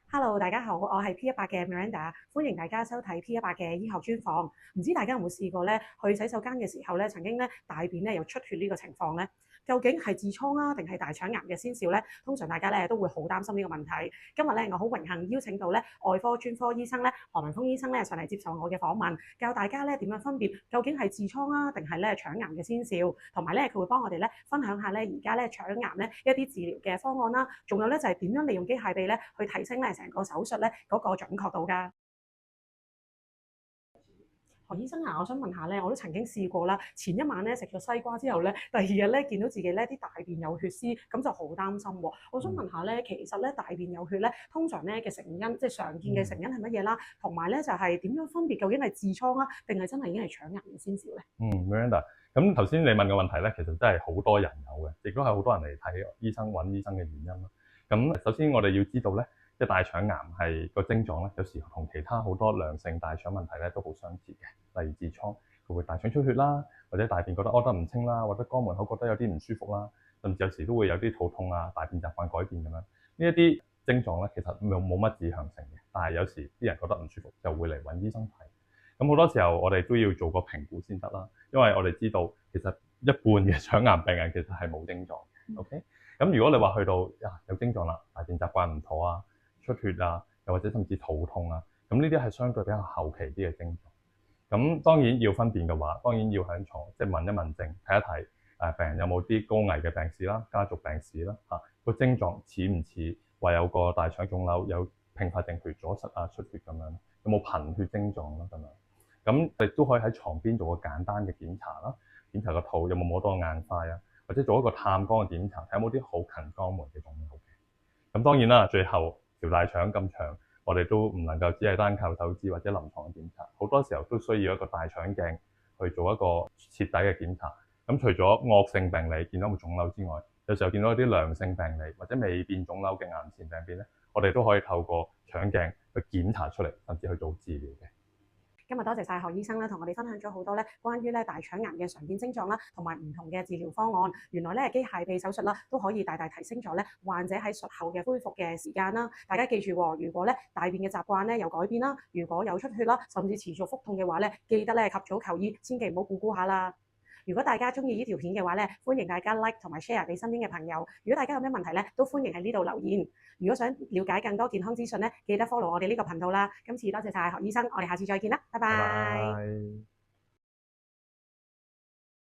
Hello，大家好，我係 P100嘅 Miranda，歡迎大家收睇 P100嘅醫學專訪。唔知大家有冇試過咧，去洗手間嘅時候咧，曾經咧大便咧有出血呢個情況咧？究竟係痔瘡啊，定係大腸癌嘅先兆咧？通常大家咧都會好擔心呢個問題。今日咧，我好榮幸邀請到咧外科專科醫生咧何文峰醫生咧上嚟接受我嘅訪問，教大家咧點樣分別究竟係痔瘡啊，定係咧腸癌嘅先兆，同埋咧佢會幫我哋咧分享下咧而家咧腸癌咧一啲治療嘅方案啦，仲有咧就係點樣利用機械臂咧去提升咧成個手術咧嗰個準確度㗎。何醫生啊，我想問下咧，我都曾經試過啦。前一晚咧食咗西瓜之後咧，第二日咧見到自己咧啲大便有血絲，咁就好擔心喎。我想問下咧，其實咧大便有血咧，通常咧嘅成因，即係常見嘅成因係乜嘢啦？同埋咧就係點樣分別究竟係痔瘡啊，定係真係已經係腸癌嘅先兆咧Miranda，咁頭先你問嘅問題咧，其實真係好多人有嘅，亦都係好多人嚟睇醫生揾醫生嘅原因啦。咁首先我哋要知道咧，即係大腸癌係個症狀咧，有時同其他好多良性大腸問題咧都好相似嘅，例如痔瘡，佢會大腸出血啦，或者大便覺得屙得唔清啦，或者肛門口覺得有啲唔舒服啦，甚至有時都會有啲肚痛啊、大便習慣改變咁樣。呢一啲症狀咧，其實冇乜指向性嘅，但係有時啲人覺得唔舒服就會嚟揾醫生睇。咁好多時候我哋都要做個評估先得啦，因為我哋知道其實一半嘅腸癌病人其實係冇症狀嘅。OK，咁如果你話去到有症狀啦，大便習慣唔妥啊、出血啊，又或者甚至肚痛啊，咁呢啲係相對比較後期啲嘅症狀。咁當然要分辨嘅話，當然要喺床即係問一問症，睇一睇病人有冇啲高危嘅病史啦、家族病史啦，個症狀似唔似話有個大腸腫瘤、有併發症譬如阻塞啊、出血咁樣，有冇貧血症狀啦咁樣。咁亦都可以喺床邊做個簡單嘅檢查啦，檢查個肚有冇摸到硬塊啊，或者做一個探肛嘅檢查，睇有冇啲好近肛門嘅腫瘤嘅。咁當然啦，最後條大腸咁長，我哋都唔能夠只係單靠手指或者臨床嘅檢查，好多時候都需要一個大腸鏡去做一個徹底嘅檢查。咁除咗惡性病理見到個腫瘤之外，有時候見到一啲良性病理或者未變腫瘤嘅癌前病變咧，我哋都可以透過腸鏡去檢查出嚟，甚至去做治療嘅。今日多謝晒何醫生啦，同我哋分享咗好多咧關於咧大腸癌嘅常見症狀啦，同埋唔同嘅治療方案。原來咧機械臂手術啦，都可以大大提升咗咧患者喺術後嘅恢復嘅時間啦。大家記住喎，如果咧大便嘅習慣咧有改變啦，如果有出血啦，甚至持續腹痛嘅話咧，記得咧及早求醫，千祈唔好估估下啦。如果大家中意呢條片嘅話咧，歡迎大家 like 同埋 share 俾身邊嘅朋友。如果大家有咩問題咧，都歡迎喺呢度留言。如果想了解更多健康資訊咧，記得 follow 我哋呢個頻道啦。今次多謝晒何醫生，我哋下次再見啦，拜拜拜。拜。